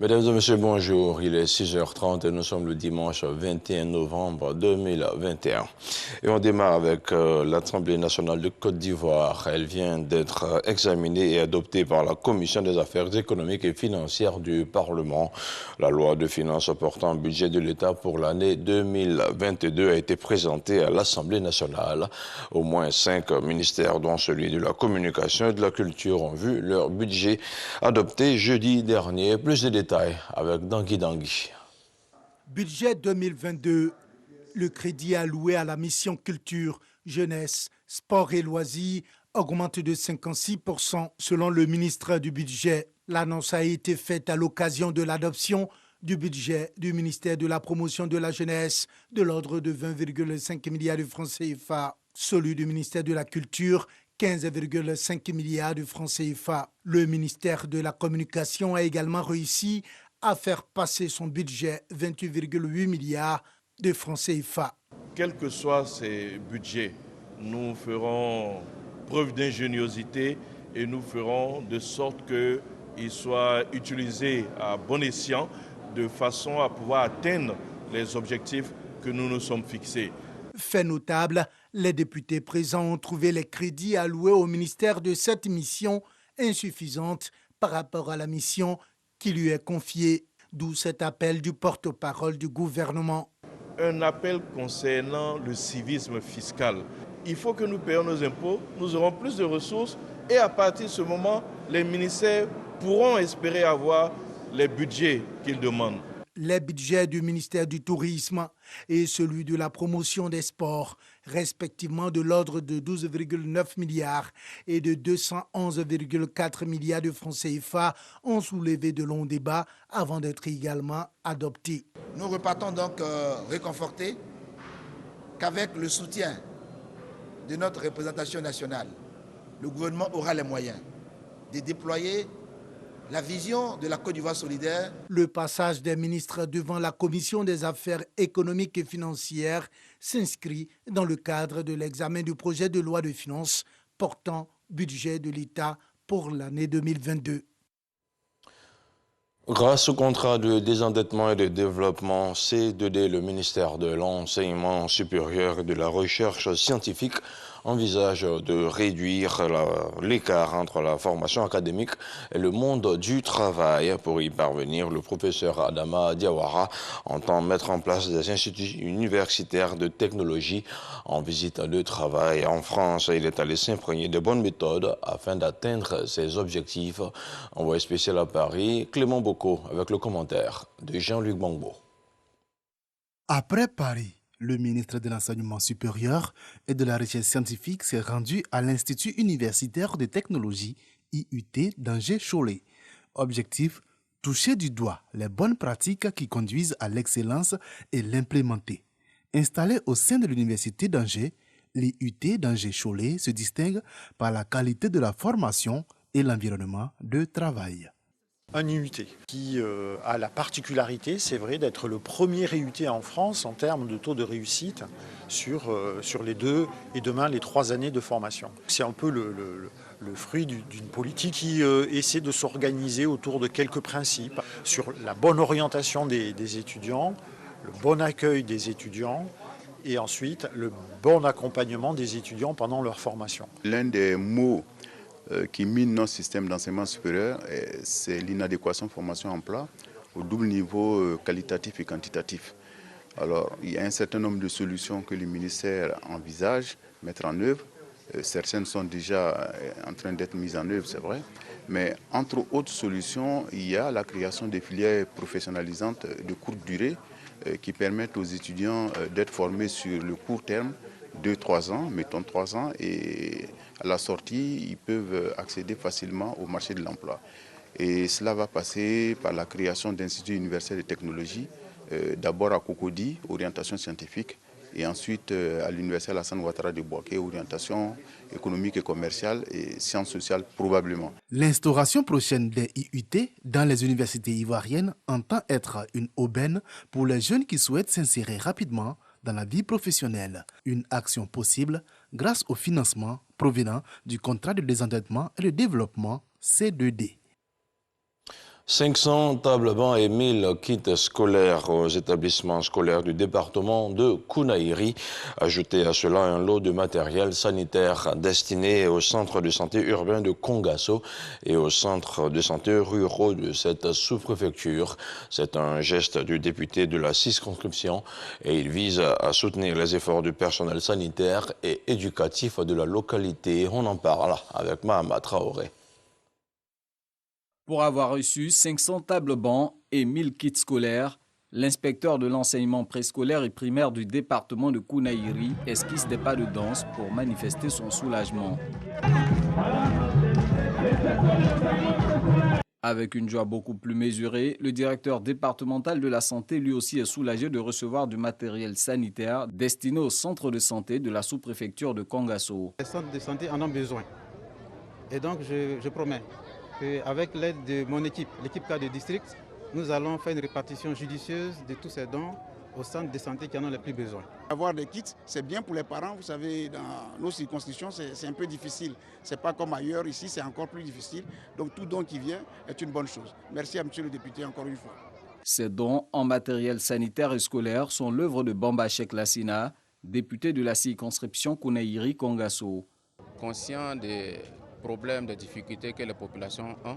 Mesdames et messieurs, bonjour. Il est 6h30 et nous sommes le dimanche 21 novembre 2021. Et on démarre avec l'Assemblée nationale de Côte d'Ivoire. Elle vient d'être examinée et adoptée par la Commission des affaires économiques et financières du Parlement. La loi de finances portant budget de l'État pour l'année 2022 a été présentée à l'Assemblée nationale. Au moins 5 ministères, dont celui de la communication et de la culture, ont vu leur budget adopté jeudi dernier. Plus de détails avec Dangui. Budget 2022, le crédit alloué à la mission culture, jeunesse, sport et loisirs augmente de 56% selon le ministre du Budget. L'annonce a été faite à l'occasion de l'adoption du budget du ministère de la promotion de la jeunesse de l'ordre de 20,5 milliards de francs CFA, celui du ministère de la culture 15,5 milliards de francs CFA. Le ministère de la Communication a également réussi à faire passer son budget 28,8 milliards de francs CFA. Quels que soient ces budgets, nous ferons preuve d'ingéniosité et nous ferons de sorte qu'ils soient utilisés à bon escient de façon à pouvoir atteindre les objectifs que nous nous sommes fixés. Fait notable, les députés présents ont trouvé les crédits alloués au ministère de cette mission insuffisante par rapport à la mission qui lui est confiée, d'où cet appel du porte-parole du gouvernement. Un appel concernant le civisme fiscal. Il faut que nous payions nos impôts, nous aurons plus de ressources et à partir de ce moment, les ministères pourront espérer avoir les budgets qu'ils demandent. Les budgets du ministère du Tourisme et celui de la promotion des sports, respectivement de l'ordre de 12,9 milliards et de 211,4 milliards de francs CFA, ont soulevé de longs débats avant d'être également adoptés. Nous repartons donc réconfortés qu'avec le soutien de notre représentation nationale, le gouvernement aura les moyens de déployer la vision de la Côte d'Ivoire solidaire. Le passage des ministres devant la Commission des affaires économiques et financières s'inscrit dans le cadre de l'examen du projet de loi de finances portant budget de l'État pour l'année 2022. Grâce au contrat de désendettement et de développement C2D, le ministère de l'Enseignement supérieur et de la Recherche scientifique envisage de réduire l'écart entre la formation académique et le monde du travail. Pour y parvenir, le professeur Adama Diawara entend mettre en place des instituts universitaires de technologie en visite de travail. En France, il est allé s'imprégner de bonnes méthodes afin d'atteindre ses objectifs. Envoyé spécial à Paris, Clément Bocco avec le commentaire de Jean-Luc Bangbo. Après Paris, le ministre de l'Enseignement supérieur et de la Recherche scientifique s'est rendu à l'Institut universitaire de technologie IUT d'Angers-Cholet. Objectif, toucher du doigt les bonnes pratiques qui conduisent à l'excellence et l'implémenter. Installé au sein de l'Université d'Angers, l'IUT d'Angers-Cholet se distingue par la qualité de la formation et l'environnement de travail. Un IUT qui a la particularité, c'est vrai, d'être le premier IUT en France en termes de taux de réussite sur les 2 et demain les 3 années de formation. C'est un peu le fruit d'une politique qui essaie de s'organiser autour de quelques principes sur la bonne orientation des étudiants, le bon accueil des étudiants et ensuite le bon accompagnement des étudiants pendant leur formation. L'un des mots qui mine notre système d'enseignement supérieur, c'est l'inadéquation formation-emploi au double niveau qualitatif et quantitatif. Alors, il y a un certain nombre de solutions que le ministère envisage mettre en œuvre. Certaines sont déjà en train d'être mises en œuvre, c'est vrai. Mais entre autres solutions, il y a la création des filières professionnalisantes de courte durée qui permettent aux étudiants d'être formés sur le court terme, 2-3 ans, mettons 3 ans, et à la sortie, ils peuvent accéder facilement au marché de l'emploi. Et cela va passer par la création d'instituts universitaires de technologie, d'abord à Cocody, orientation scientifique, et ensuite à l'université Alassane Ouattara de Bouaké, orientation économique et commerciale et sciences sociales probablement. L'instauration prochaine des IUT dans les universités ivoiriennes entend être une aubaine pour les jeunes qui souhaitent s'insérer rapidement dans la vie professionnelle. Une action possible grâce au financement provenant du contrat de désendettement et de développement C2D. 500 tables bancs et 1000 kits scolaires aux établissements scolaires du département de Kounaïri. Ajoutez à cela un lot de matériel sanitaire destiné aux centres de santé urbains de Kongasso et aux centres de santé ruraux de cette sous-préfecture. C'est un geste du député de la circonscription et il vise à soutenir les efforts du personnel sanitaire et éducatif de la localité. On en parle avec Mahama Traoré. Pour avoir reçu 500 tables bancs et 1000 kits scolaires, l'inspecteur de l'enseignement préscolaire et primaire du département de Kounaïri esquisse des pas de danse pour manifester son soulagement. Avec une joie beaucoup plus mesurée, le directeur départemental de la santé lui aussi est soulagé de recevoir du matériel sanitaire destiné aux centres de santé de la sous-préfecture de Kongasso. Les centres de santé en ont besoin. Et donc je promets qu'avec l'aide de mon équipe, l'équipe cadre de district, nous allons faire une répartition judicieuse de tous ces dons aux centres de santé qui en ont le plus besoin. Avoir des kits, c'est bien pour les parents. Vous savez, dans nos circonscriptions, c'est un peu difficile. Ce n'est pas comme ailleurs. Ici, c'est encore plus difficile. Donc tout don qui vient est une bonne chose. Merci à monsieur le député encore une fois. Ces dons en matériel sanitaire et scolaire sont l'œuvre de Bamba Cheikh Lassina, député de la circonscription Kounaïri-Kongasso. Conscient des problèmes, des difficultés que les populations ont,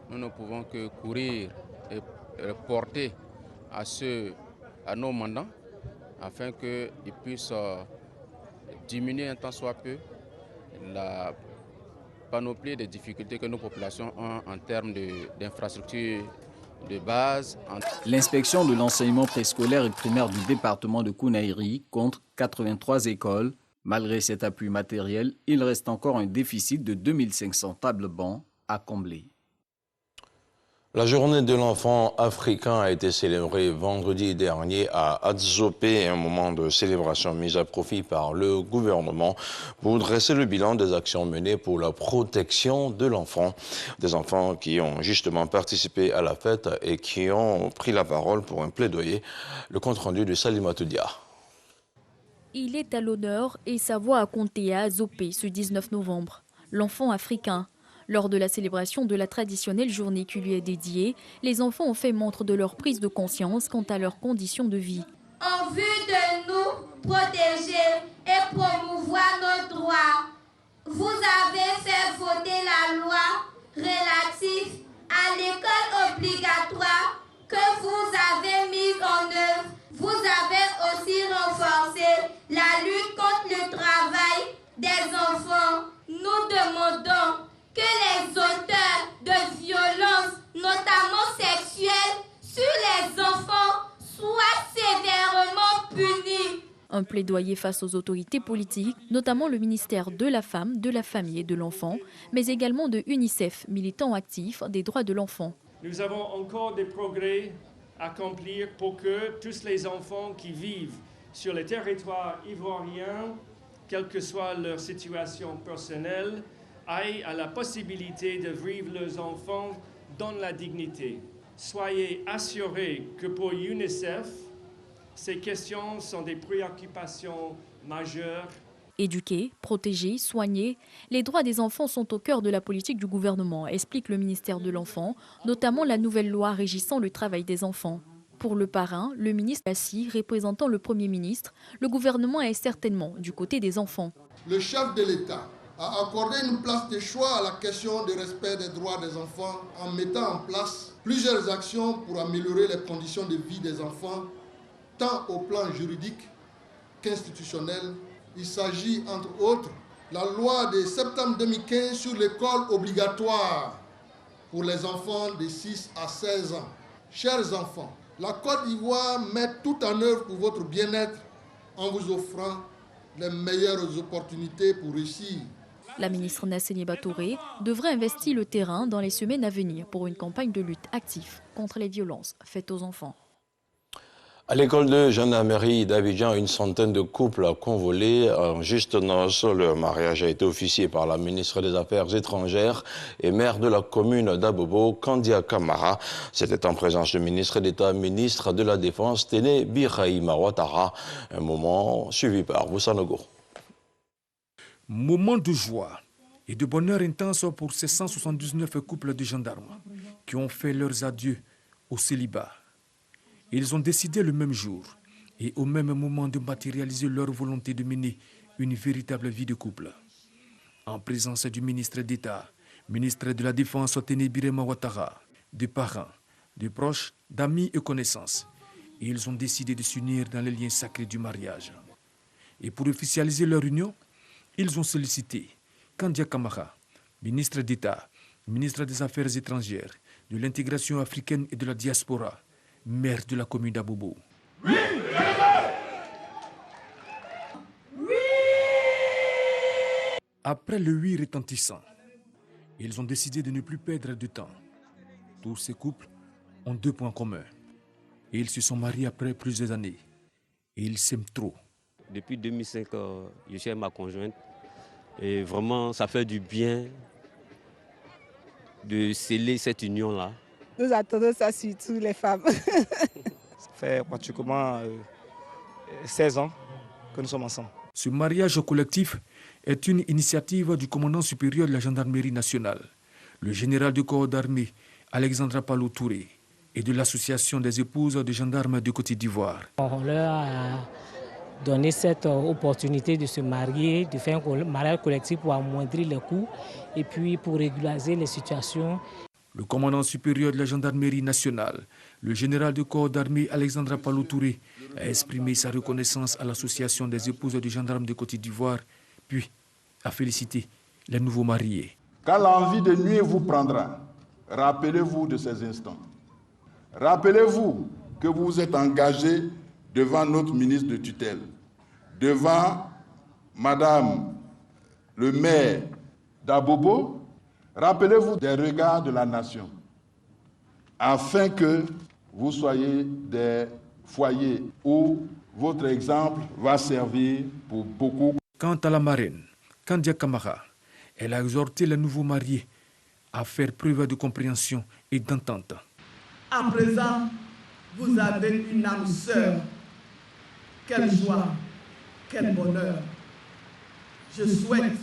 nous ne pouvons que courir et porter à nos mandants afin qu'ils puissent diminuer un tant soit peu la panoplie des difficultés que nos populations ont en termes d'infrastructures de base. L'inspection de l'enseignement préscolaire et primaire du département de Kounaïri compte 83 écoles. Malgré cet appui matériel, il reste encore un déficit de 2500 tables bancs à combler. La journée de l'enfant africain a été célébrée vendredi dernier à Adzopé, un moment de célébration mis à profit par le gouvernement pour dresser le bilan des actions menées pour la protection de l'enfant. Des enfants qui ont justement participé à la fête et qui ont pris la parole pour un plaidoyer. Le compte-rendu de Salimatou Dia. Il est à l'honneur et sa voix a compté à Adzopé ce 19 novembre. L'enfant africain. Lors de la célébration de la traditionnelle journée qui lui est dédiée, les enfants ont fait montre de leur prise de conscience quant à leurs conditions de vie. En vue de nous protéger et promouvoir nos droits, vous avez fait voter la loi relative à l'école obligatoire que vous avez mise en œuvre. Vous avez aussi renforcé la lutte contre le travail des enfants. Nous demandons que les auteurs de violences, notamment sexuelles, sur les enfants soient sévèrement punis. Un plaidoyer face aux autorités politiques, notamment le ministère de la Femme, de la Famille et de l'Enfant, mais également de UNICEF, militant actif des droits de l'enfant. Nous avons encore des progrès à accomplir pour que tous les enfants qui vivent sur le territoire ivoirien, quelle que soit leur situation personnelle, aient la possibilité de vivre leurs enfants dans la dignité. Soyez assurés que pour UNICEF, ces questions sont des préoccupations majeures. Éduquer, protéger, soigner, les droits des enfants sont au cœur de la politique du gouvernement, explique le ministère de l'Enfant, notamment la nouvelle loi régissant le travail des enfants. Pour le parrain, le ministre Bassi, représentant le Premier ministre, le gouvernement est certainement du côté des enfants. Le chef de l'État a accordé une place de choix à la question du respect des droits des enfants en mettant en place plusieurs actions pour améliorer les conditions de vie des enfants, tant au plan juridique qu'institutionnel. Il s'agit, entre autres, la loi de septembre 2015 sur l'école obligatoire pour les enfants de 6 à 16 ans. Chers enfants, la Côte d'Ivoire met tout en œuvre pour votre bien-être en vous offrant les meilleures opportunités pour réussir. La ministre Nasseni Batouré devrait investir le terrain dans les semaines à venir pour une campagne de lutte active contre les violences faites aux enfants. À l'école de gendarmerie d'Abidjan, une centaine de couples a convolé en juste noces. Le mariage a été officié par la ministre des Affaires étrangères et maire de la commune d'Abobo, Kandia Kamara. C'était en présence du ministre d'État, ministre de la Défense, Téné Birahima Ouattara. Un moment suivi par Boussanogo. Moment de joie et de bonheur intense pour ces 179 couples de gendarmes qui ont fait leurs adieux au célibat. Ils ont décidé le même jour et au même moment de matérialiser leur volonté de mener une véritable vie de couple. En présence du ministre d'État, ministre de la Défense Téné Birema Ouattara, de parents, de proches, d'amis et connaissances, ils ont décidé de s'unir dans les liens sacrés du mariage. Et pour officialiser leur union, ils ont sollicité Kandia Kamara, ministre d'État, ministre des Affaires étrangères, de l'intégration africaine et de la diaspora, maire de la commune d'Abobo. Oui, oui. Après le oui retentissant, ils ont décidé de ne plus perdre de temps. Tous ces couples ont 2 points communs. Ils se sont mariés après plusieurs années. Et ils s'aiment trop. Depuis 2005, je suis avec ma conjointe. Et vraiment, ça fait du bien de sceller cette union-là. Nous attendons ça surtout les femmes. Ça fait pratiquement 16 ans que nous sommes ensemble. Ce mariage collectif est une initiative du commandant supérieur de la gendarmerie nationale, le général du corps d'armée Alexandra Palou Touré, et de l'association des épouses de gendarmes de Côte d'Ivoire. On leur a donné cette opportunité de se marier, de faire un mariage collectif pour amoindrir les coûts et puis pour régulariser les situations. Le commandant supérieur de la gendarmerie nationale, le général du corps d'armée Alexandra Palou Touré, a exprimé sa reconnaissance à l'association des épouses de gendarmes de Côte d'Ivoire, puis a félicité les nouveaux mariés. Quand l'envie de nuire vous prendra, rappelez-vous de ces instants. Rappelez-vous que vous vous êtes engagé devant notre ministre de tutelle, devant Madame le maire d'Abobo. Rappelez-vous des regards de la nation, afin que vous soyez des foyers où votre exemple va servir pour beaucoup. Quant à la marraine, Kandia Kamara, elle a exhorté les nouveaux mariés à faire preuve de compréhension et d'entente. À présent, vous avez une âme sœur. Quelle joie, quel bonheur. Je souhaite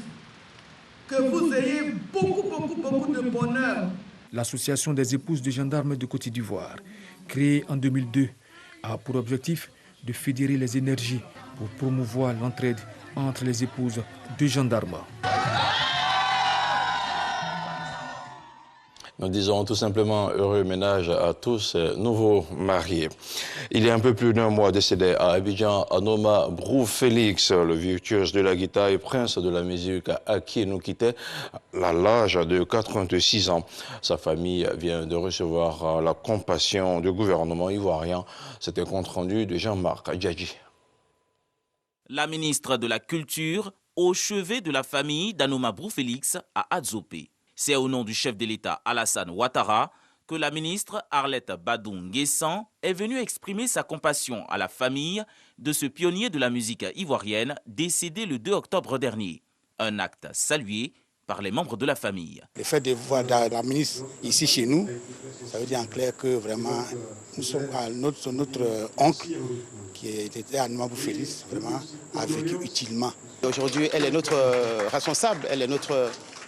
que vous ayez beaucoup de bonheur. L'Association des épouses de gendarmes de Côte d'Ivoire, créée en 2002, a pour objectif de fédérer les énergies pour promouvoir l'entraide entre les épouses de gendarmes. Nous disons tout simplement heureux ménage à tous ces nouveaux mariés. Il y a un peu plus d'un mois décédé à Abidjan, Anoma Brou Félix, le virtuose de la guitare et prince de la musique, à qui nous quittait à l'âge de 86 ans. Sa famille vient de recevoir la compassion du gouvernement ivoirien. C'était compte rendu de Jean-Marc Djadji. La ministre de la Culture au chevet de la famille d'Anoma Brou Félix à Adzopé. C'est au nom du chef de l'État Alassane Ouattara que la ministre Arlette Badou Nguessan est venue exprimer sa compassion à la famille de ce pionnier de la musique ivoirienne décédé le 2 octobre dernier. Un acte salué par les membres de la famille. Le fait de voir la ministre ici chez nous, ça veut dire en clair que vraiment nous sommes à notre oncle qui était Anoma Brou Félix, vraiment a vécu utilement. Aujourd'hui, elle est notre responsable, elle est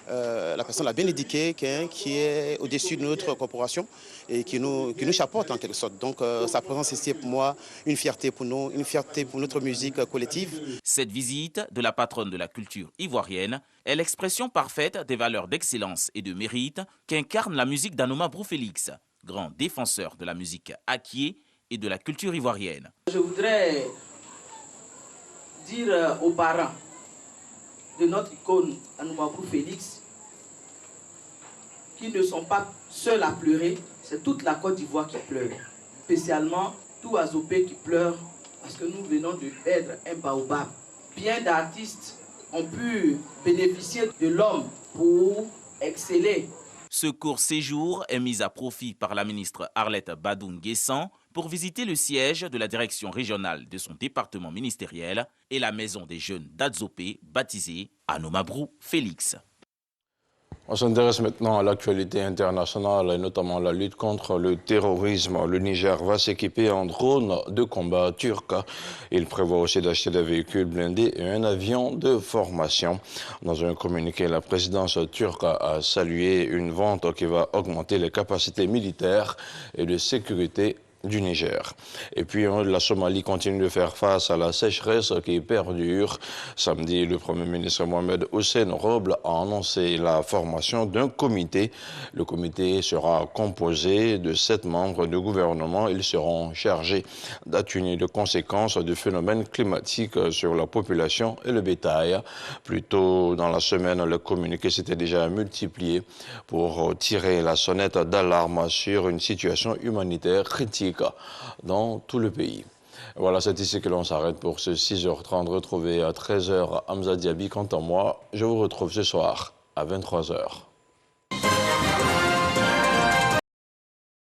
la personne la bien éduquée qui est au-dessus de notre corporation et qui nous chapeaute en quelque sorte. Donc sa présence ici est pour moi une fierté pour nous, une fierté pour notre musique collective. Cette visite de la patronne de la culture ivoirienne est l'expression parfaite des valeurs d'excellence et de mérite qu'incarne la musique d'Anoma Brou Félix, grand défenseur de la musique acquiée et de la culture ivoirienne. Je voudrais dire aux parents de notre icône Anoma Brou Félix qui ne sont pas seuls à pleurer, c'est toute la Côte d'Ivoire qui pleure, spécialement tout Azopé qui pleure parce que nous venons de perdre un baobab. Bien d'artistes ont pu bénéficier de l'homme pour exceller. Ce court séjour est mis à profit par la ministre Arlette Badou Nguessan pour visiter le siège de la direction régionale de son département ministériel et la maison des jeunes d'Adzopé baptisée Anoma Brou Félix. On s'intéresse maintenant à l'actualité internationale et notamment la lutte contre le terrorisme. Le Niger va s'équiper en drone de combat turc. Il prévoit aussi d'acheter des véhicules blindés et un avion de formation. Dans un communiqué, la présidence turque a salué une vente qui va augmenter les capacités militaires et de sécurité du Niger. Et puis la Somalie continue de faire face à la sécheresse qui perdure. Samedi, le Premier ministre Mohamed Hussein Roble a annoncé la formation d'un comité. Le comité sera composé de 7 membres du gouvernement. Ils seront chargés d'atténuer les conséquences du phénomène climatique sur la population et le bétail. Plus tôt dans la semaine, le communiqué s'était déjà multiplié pour tirer la sonnette d'alarme sur une situation humanitaire critique dans tout le pays. Voilà, c'est ici que l'on s'arrête pour ce 6h30. Retrouvez à 13h Hamza Diaby. Quant à moi, je vous retrouve ce soir à 23h.